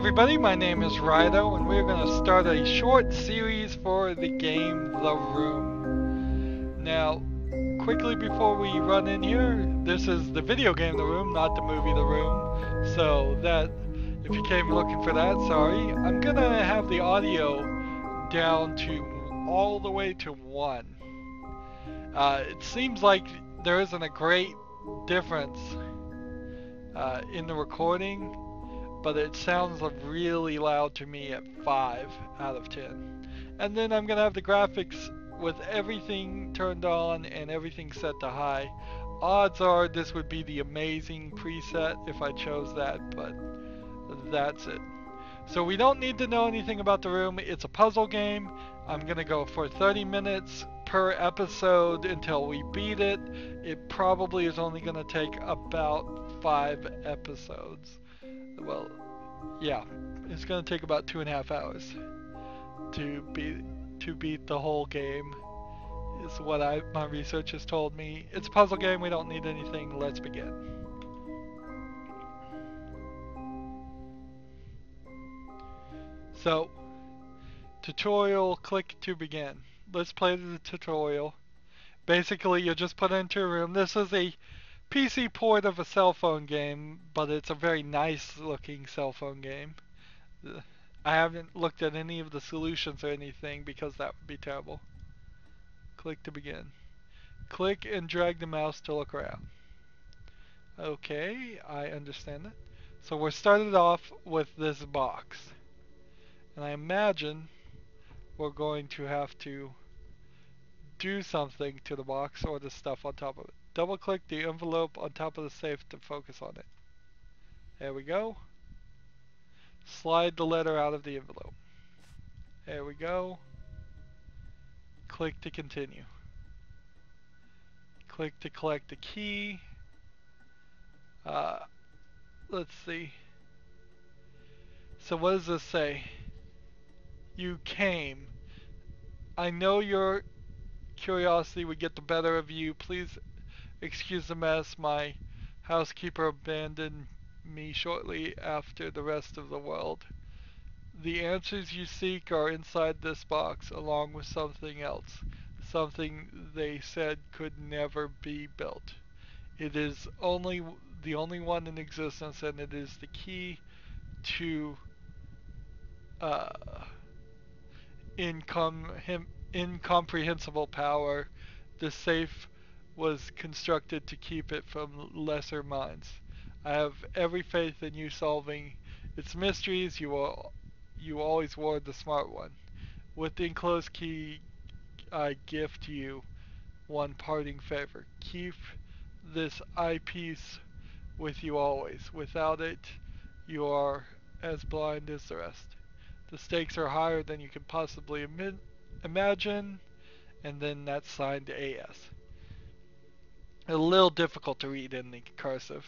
everybody, my name is Rydo, and we're going to start a short series for the game The Room. Now, quickly before we run in here, this is the video game The Room, not the movie The Room. So that, if you came looking for that, sorry. I'm going to have the audio down to all the way to 1. It seems like there isn't a great difference in the recording, but it sounds really loud to me at 5 out of 10. And then I'm gonna have the graphics with everything turned on and everything set to high. Odds are this would be the amazing preset if I chose that, but that's it. So we don't need to know anything about The Room. It's a puzzle game. I'm gonna go for 30 minutes per episode until we beat it. It probably is only gonna take about 5 episodes. Well, yeah, it's gonna take about 2.5 hours to beat the whole game, is what my research has told me. It's a puzzle game, we don't need anything, let's begin. So, tutorial, click to begin. Let's play the tutorial. Basically, you just put it into a room. This is a PC port of a cell phone game, but it's a very nice looking cell phone game. I haven't looked at any of the solutions or anything because that would be terrible. Click to begin. Click and drag the mouse to look around. Okay, I understand it. So we're started off with this box. And I imagine we're going to have to do something to the box or the stuff on top of it. Double click the envelope on top of the safe to focus on it. There we go. Slide the letter out of the envelope. There we go. Click to continue. Click to collect the key. Let's see. So what does this say? You came. I know your curiosity would get the better of you. Please excuse the mess. My housekeeper abandoned me shortly after the rest of the world. The answers you seek are inside this box, along with something else. Something they said could never be built. It is the only one in existence, and it is the key to incomprehensible power. The safe was constructed to keep it from lesser minds. I have every faith in you solving its mysteries. You always were the smart one. With the enclosed key, I gift you one parting favor. Keep this eyepiece with you always. Without it, you are as blind as the rest. The stakes are higher than you can possibly imagine, and then that's signed AS. A little difficult to read in the cursive.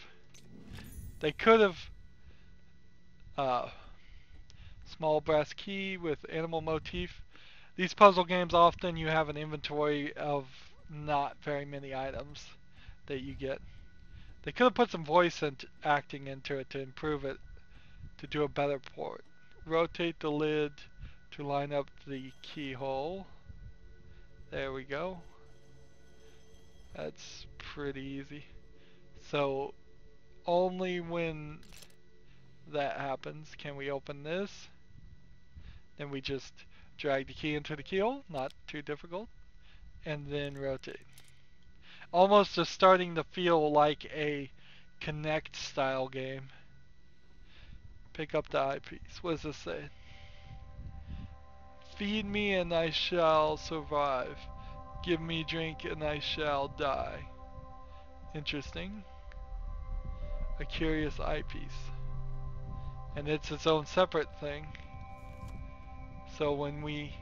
They could have small brass key with animal motif. These puzzle games, often you have an inventory of not very many items that you get. They could have put some voice acting into it to improve it, to do a better port. Rotate the lid to line up the keyhole. There we go. That's pretty easy. So only when that happens can we open this. Then we just drag the key into the keyhole, not too difficult, and then rotate. Almost just starting to feel like a Connect style game. Pick up the eyepiece. What does this say? Feed me and I shall survive. Give me drink and I shall die. Interesting. A curious eyepiece. And it's its own separate thing. So when we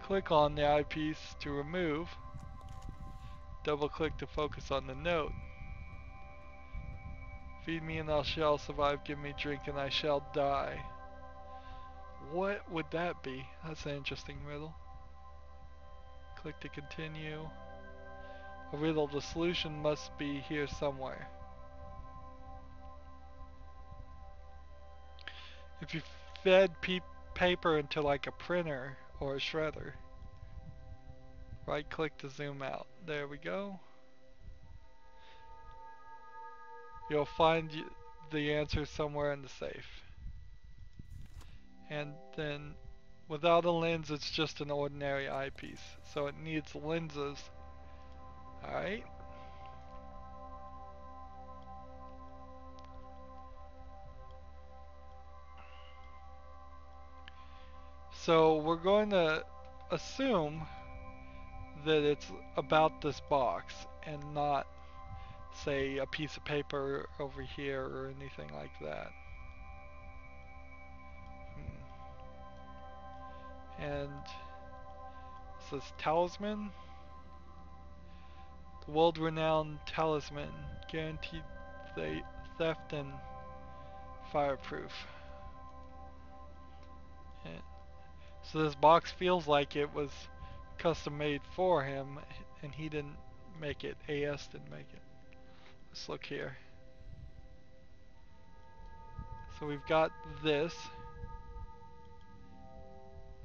click on the eyepiece to remove, double click to focus on the note. Feed me and I shall survive, give me drink and I shall die. What would that be? That's an interesting riddle. Click to continue. A riddle, the solution must be here somewhere. If you fed paper into like a printer or a shredder, right click to zoom out. There we go. You'll find the answer somewhere in the safe. And then without a lens, it's just an ordinary eyepiece. So it needs lenses. Alright. So we're going to assume that it's about this box and not, say, a piece of paper over here or anything like that. And it says talisman. The world-renowned talisman, guaranteed theft and fireproof. And so this box feels like it was custom made for him, and he didn't make it. AS didn't make it. Let's look here. So we've got this,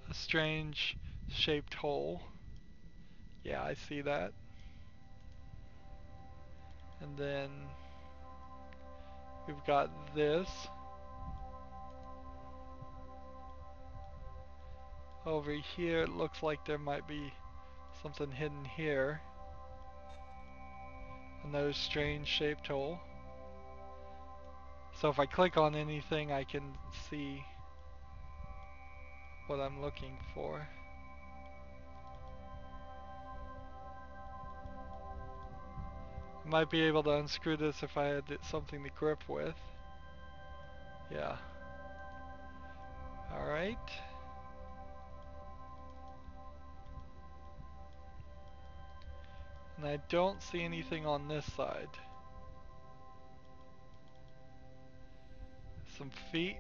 a strange shaped hole. Yeah, I see that. And then we've got this. Over here it looks like there might be something hidden here. Another strange shaped hole. So if I click on anything I can see what I'm looking for. I might be able to unscrew this if I had something to grip with. Yeah. Alright. And I don't see anything on this side. Some feet.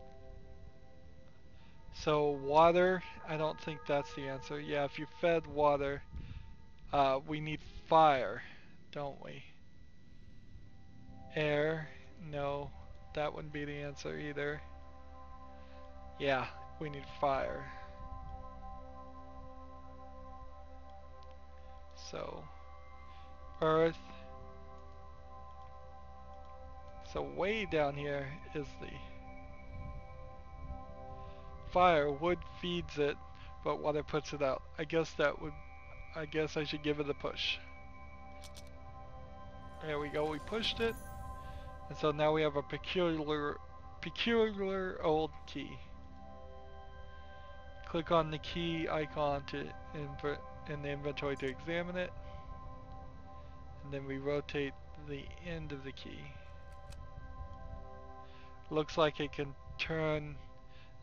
So water, I don't think that's the answer. Yeah, if you fed water, we need fire, don't we? Air, no, that wouldn't be the answer either. Yeah, we need fire. So, earth. So way down here is the fire. Wood feeds it, but water puts it out. I guess I should give it a push. There we go, we pushed it. And so now we have a peculiar old key. Click on the key icon in the inventory to examine it. And then we rotate the end of the key. Looks like it can turn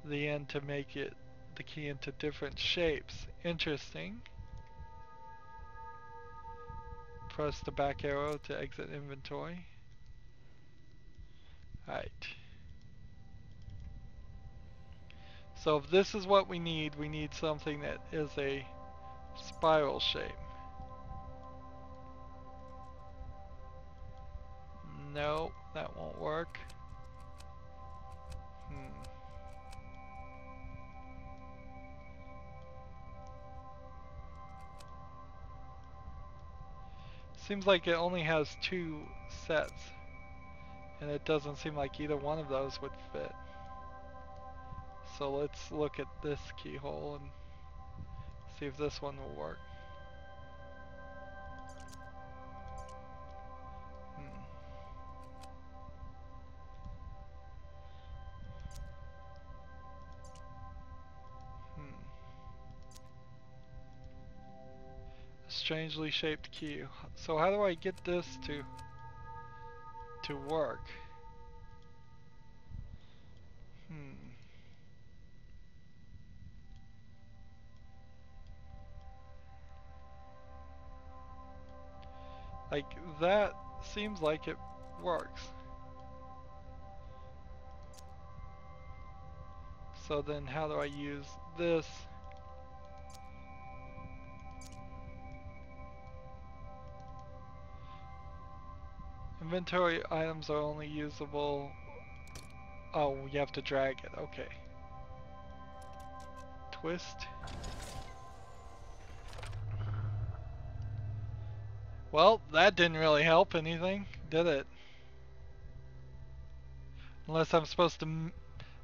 the end to make the key into different shapes. Interesting. Press the back arrow to exit inventory. Alright. So if this is what we need something that is a spiral shape. No, that won't work. Seems like it only has 2 sets, and it doesn't seem like either one of those would fit. So let's look at this keyhole and see if this one will work. Strangely shaped key. So how do I get this to work? Like that seems like it works. So then how do I use this? Inventory items are only usable. Oh, you have to drag it. Okay. twist. Well, that didn't really help anything, did it? Unless I'm supposed to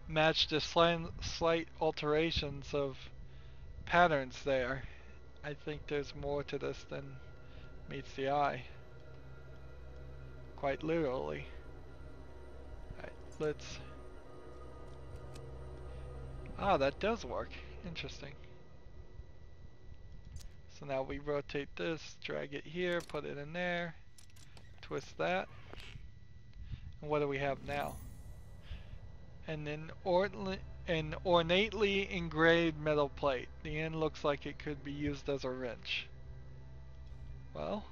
match the slight alterations of patterns there. I think there's more to this than meets the eye. Quite literally. Alright, let's... Ah, that does work. Interesting. So now we rotate this, drag it here, put it in there, twist that. And what do we have now? And then an ornately engraved metal plate. The end looks like it could be used as a wrench. Well,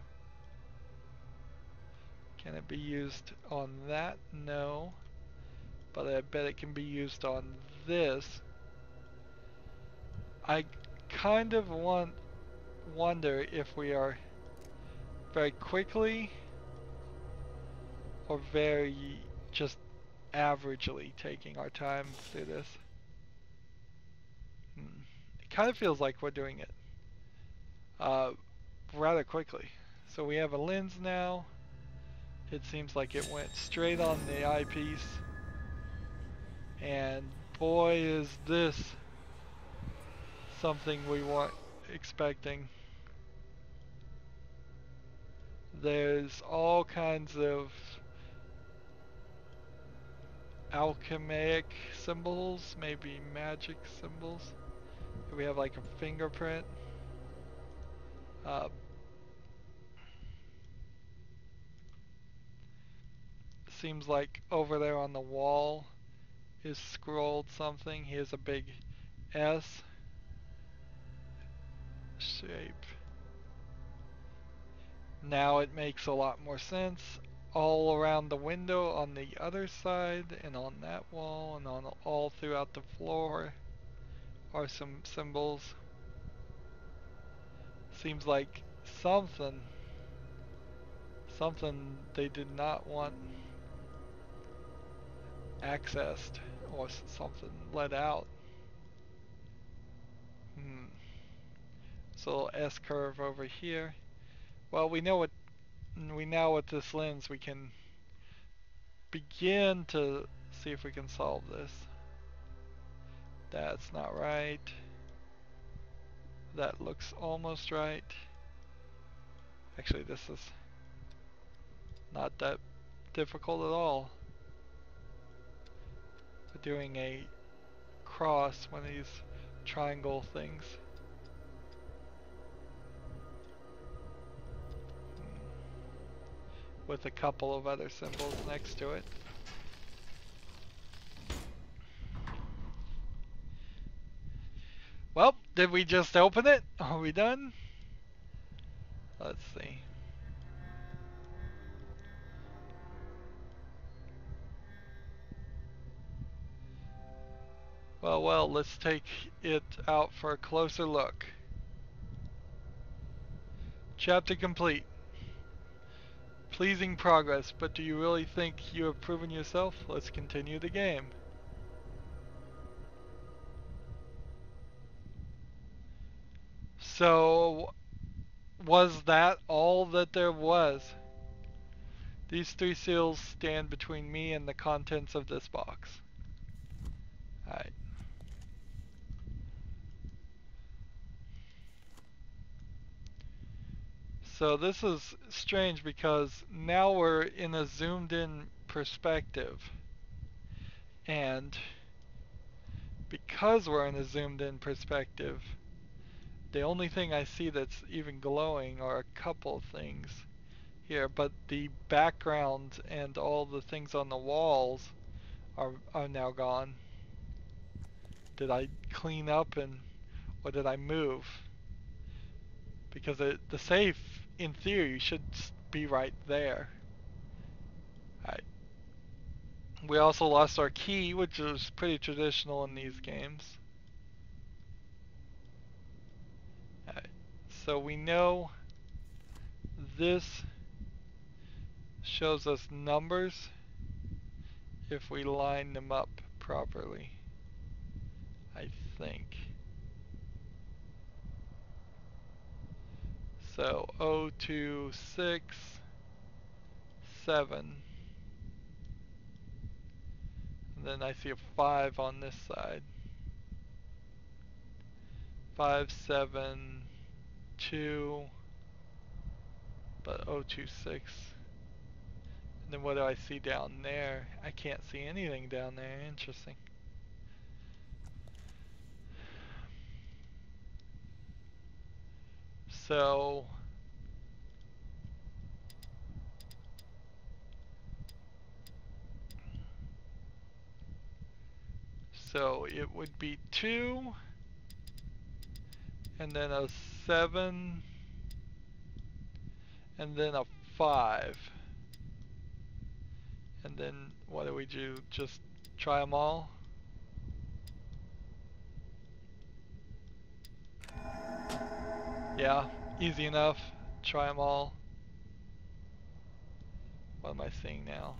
can it be used on that? No. But I bet it can be used on this. I kind of wonder if we are very quickly or very just averagely taking our time through this. It kind of feels like we're doing it rather quickly. So we have a lens now. It seems like it went straight on the eyepiece. And boy, is this something we weren't expecting. There's all kinds of alchemic symbols, maybe magic symbols. Here we have like a fingerprint. Seems like over there on the wall is scrolled something. Here's a big S shape. Now it makes a lot more sense. All around the window on the other side and on that wall and on all throughout the floor are some symbols. Seems like something they did not want accessed or something let out. So S curve over here. Well, we know with this lens we can begin to see if we can solve this. That's not right. That looks almost right. Actually, this is not that difficult at all. We're doing a cross, one of these triangle things. With a couple of other symbols next to it. Well, did we just open it? Are we done? Let's see. Well, let's take it out for a closer look. Chapter complete. Pleasing progress, but do you really think you have proven yourself? Let's continue the game. So, was that all that there was? These 3 seals stand between me and the contents of this box. Alright. So this is strange because now we're in a zoomed in perspective. And because we're in a zoomed in perspective, the only thing I see that's even glowing are a couple things here, but the background and all the things on the walls are now gone. Did I clean up or did I move? Because the safe, in theory, should be right there. Alright. We also lost our key, which is pretty traditional in these games. Alright. So we know this shows us numbers if we line them up properly, I think. So 026 7. And then I see a 5 on this side. 5 7 2, but 026. And then what do I see down there? I can't see anything down there. Interesting. So it would be 2 and then a 7 and then a 5. And then what do we do? Just try them all? Yeah, easy enough. Try them all. What am I seeing now?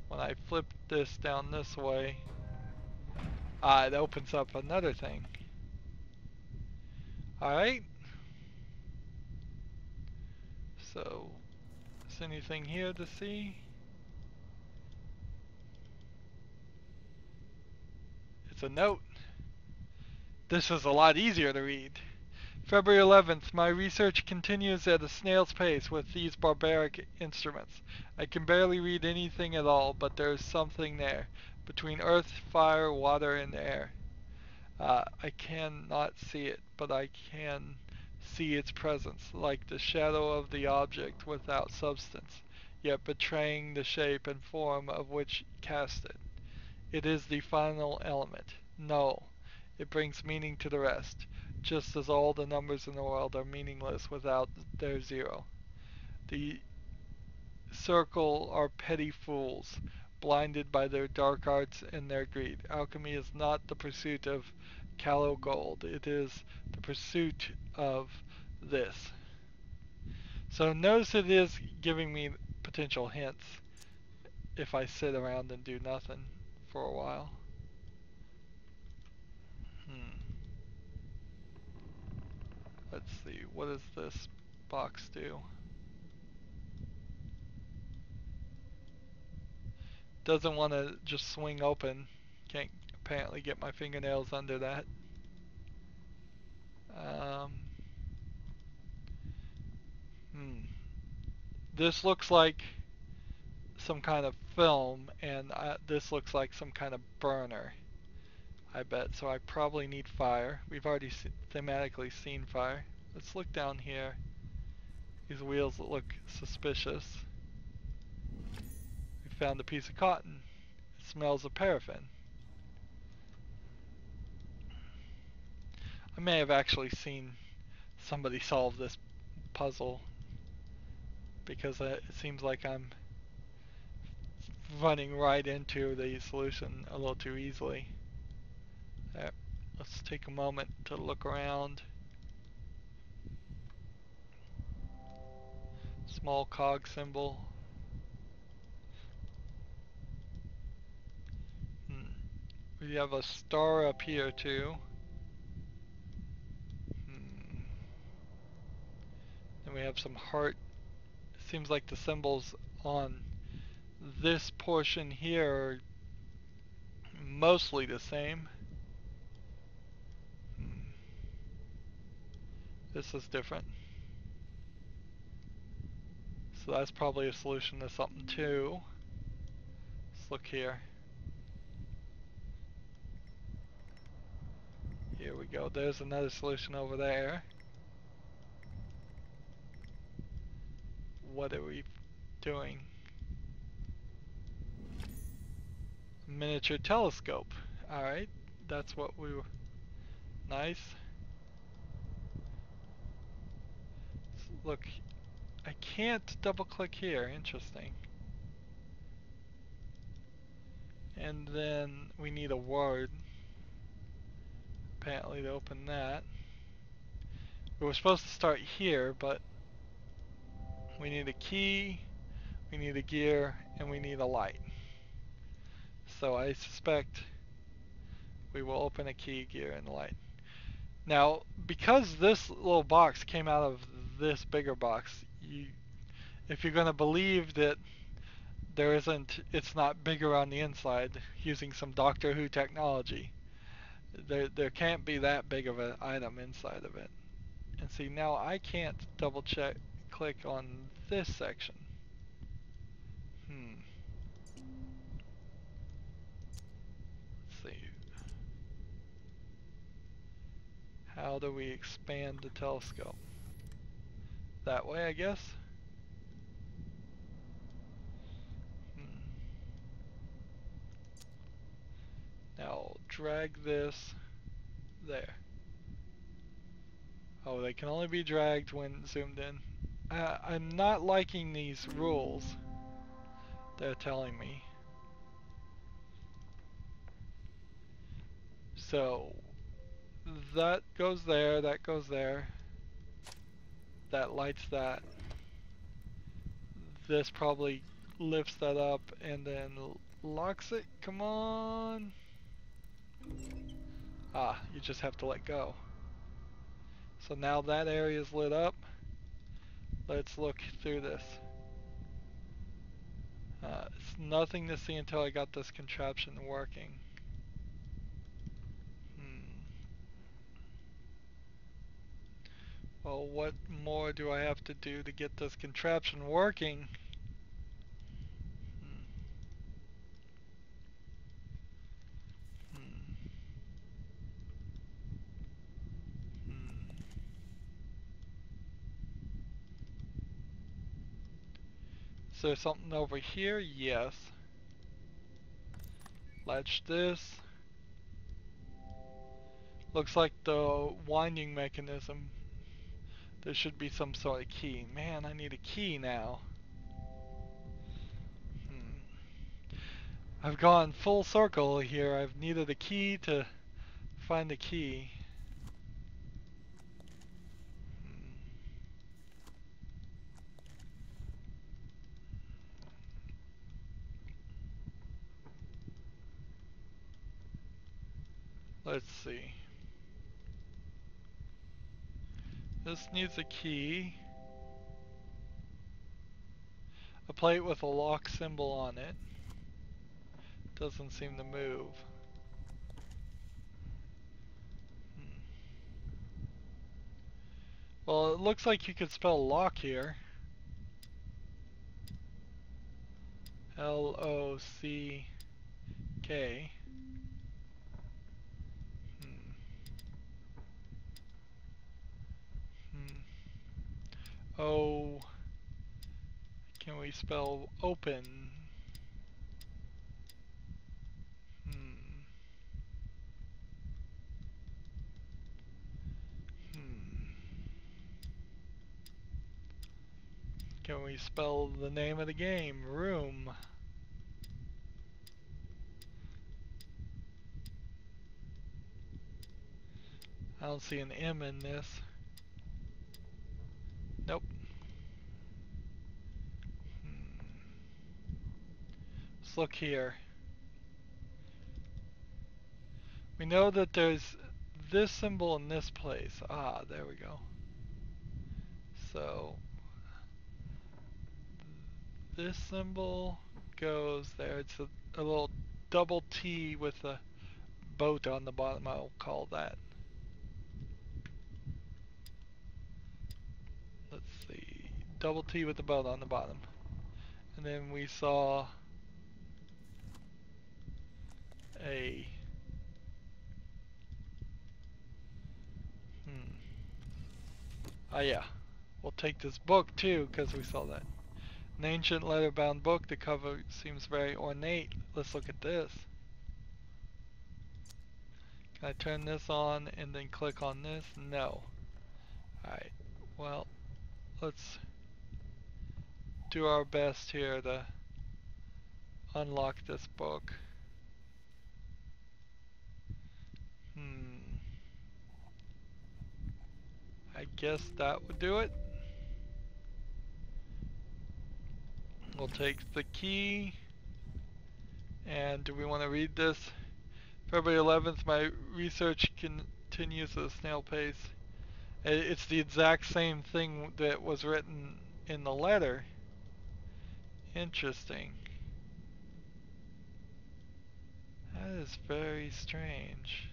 When I flip this down this way, it opens up another thing. Alright. So, is anything here to see? It's a note. This is a lot easier to read. February 11th, my research continues at a snail's pace with these barbaric instruments. I can barely read anything at all, but there is something there, between earth, fire, water, and air. I cannot see it, but I can see its presence, like the shadow of the object without substance, yet betraying the shape and form of which cast it. It is the final element, null. It brings meaning to the rest, just as all the numbers in the world are meaningless without their zero. The circle are petty fools, blinded by their dark arts and their greed. Alchemy is not the pursuit of callow gold, it is the pursuit of this. So notice it is giving me potential hints if I sit around and do nothing for a while. Let's see, what does this box do? Doesn't want to just swing open. Can't apparently get my fingernails under that. This looks like some kind of film, and this looks like some kind of burner, I bet. So I probably need fire. We've already thematically seen fire. Let's look down here. These wheels look suspicious. We found a piece of cotton. It smells of paraffin. I may have actually seen somebody solve this puzzle, because it seems like I'm running right into the solution a little too easily. There. Let's take a moment to look around. Small cog symbol. We have a star up here too. And we have some heart. Seems like the symbols on this portion here are mostly the same. This is different. So that's probably a solution to something too. Let's look here. Here we go. There's another solution over there. What are we doing? Miniature telescope. Alright, that's what we were. Nice. Look, I can't double click here. Interesting. And then we need a word, apparently, to open that. We were supposed to start here, but we need a key, we need a gear, and we need a light. So I suspect we will open a key, gear, and a light. Now, because this little box came out of this bigger box, if you're going to believe that it's not bigger on the inside using some Doctor Who technology, there can't be that big of an item inside of it. And see, now I can't double click on this section. Let's see. How do we expand the telescope? That way, I guess. Now drag this there. Oh, they can only be dragged when zoomed in. I'm not liking these rules they're telling me. So that goes there, that goes there. That lights that. This probably lifts that up and then locks it. Come on. Ah, you just have to let go. So now that area is lit up. Let's look through this. It's nothing to see until I got this contraption working. Well, what more do I have to do to get this contraption working? Is there something over here? Yes. Latch this. Looks like the winding mechanism. There should be some sort of key. Man, I need a key now. I've gone full circle here. I've needed a key to find a key. Let's see. This needs a key. A plate with a lock symbol on it. Doesn't seem to move. Well, it looks like you could spell lock here. L-O-C-K. Oh, can we spell open? Can we spell the name of the game? Room. I don't see an M in this. Nope. Let's look here. We know that there's this symbol in this place. Ah, there we go. So this symbol goes there. It's a little double T with a boat on the bottom. I'll call that. Let's see. Double T with the boat on the bottom. And then we saw a yeah. We'll take this book too because we saw that. An ancient leather-bound book. The cover seems very ornate. Let's look at this. Can I turn this on and then click on this? No. Alright. Well, let's do our best here to unlock this book. I guess that would do it. We'll take the key. And do we want to read this? February 11th, my research continued continues at a snail pace. It's the exact same thing that was written in the letter. Interesting. That is very strange.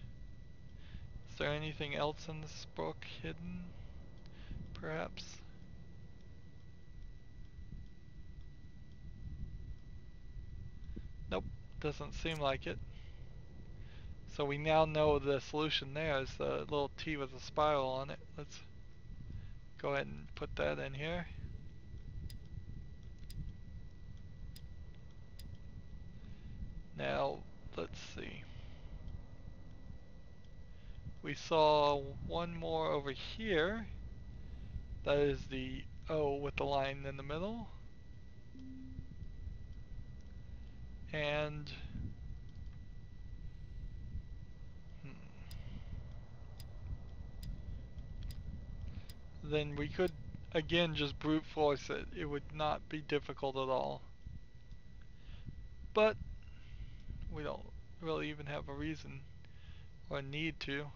Is there anything else in this book hidden? Perhaps? Nope, doesn't seem like it. So we now know the solution there is the little T with a spiral on it. Let's go ahead and put that in here. Now, let's see. We saw one more over here. That is the O with the line in the middle. And then we could again just brute force it. It would not be difficult at all. But we don't really even have a reason or need to.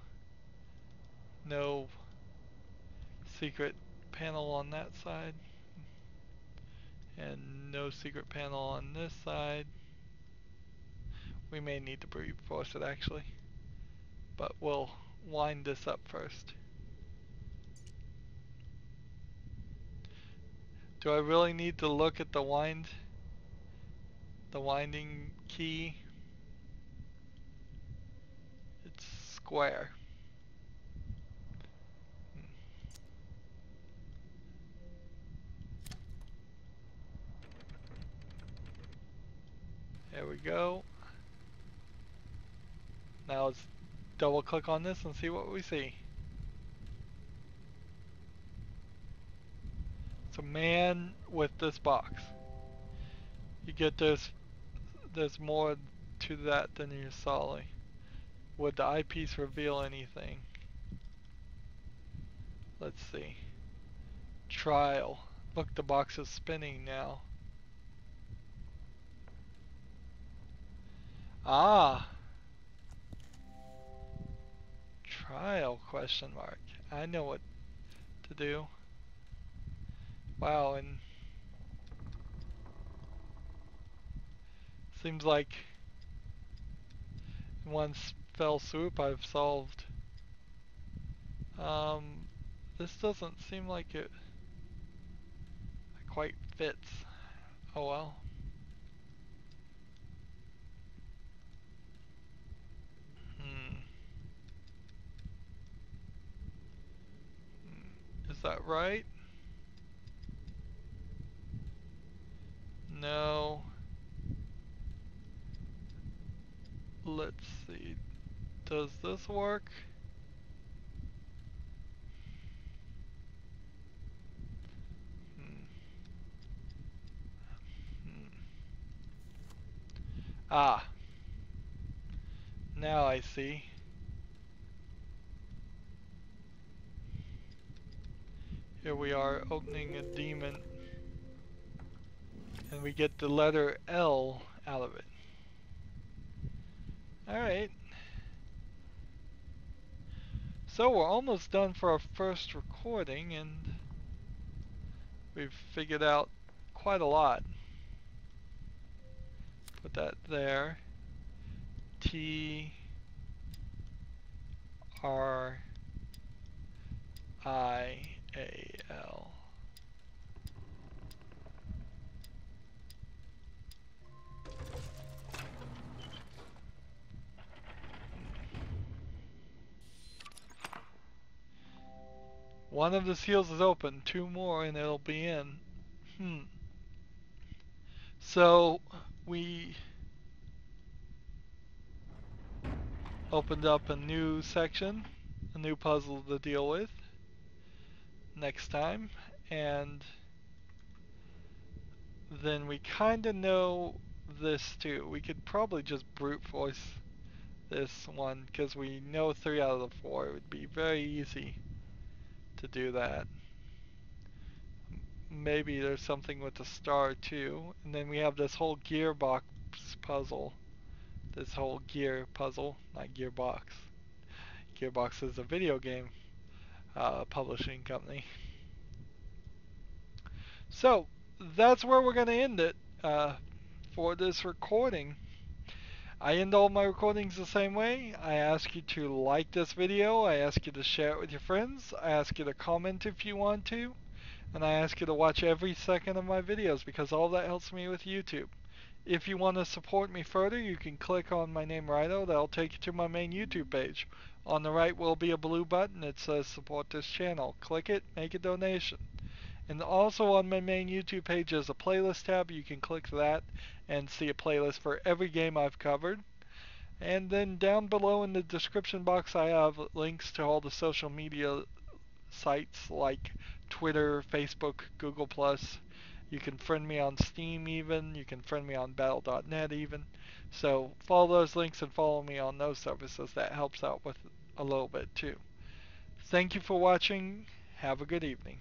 No secret panel on that side. And no secret panel on this side. We may need to brute force it actually. But we'll wind this up first. Do I really need to look at the winding key? It's square. There we go. Now let's double click on this and see what we see. It's a man with this box. You get this, there's more to that than you saw. Would the eyepiece reveal anything? Let's see. Trial. Look, the box is spinning now. Ah! Trial question mark. I know what to do. Wow, and seems like in one fell swoop I've solved. This doesn't seem like it quite fits. Oh well. Is that right? No. Let's see. Does this work? Ah. Now I see. Here we are opening a demon. And we get the letter L out of it. Alright. So we're almost done for our first recording, and we've figured out quite a lot. Put that there. T R I A L. One of the seals is open, two more and it'll be in. So we opened up a new section, a new puzzle to deal with next time, and then we kinda know this too. We could probably just brute force this one because we know 3 out of the 4. It would be very easy to do that. Maybe there's something with the star too. And then we have this whole gearbox puzzle. This whole gear puzzle, not gearbox. Gearbox is a video game publishing company. So that's where we're going to end it for this recording. I end all my recordings the same way. I ask you to like this video, I ask you to share it with your friends, I ask you to comment if you want to, and I ask you to watch every second of my videos because all that helps me with YouTube. If you want to support me further, you can click on my name Rydo. That'll take you to my main YouTube page. On the right will be a blue button. It says support this channel. Click it, make a donation. And also on my main YouTube page is a playlist tab. You can click that and see a playlist for every game I've covered. And then down below in the description box I have links to all the social media sites like Twitter, Facebook, Google+. You can friend me on Steam even. You can friend me on battle.net even. So follow those links and follow me on those services. That helps out with a little bit too. Thank you for watching. Have a good evening.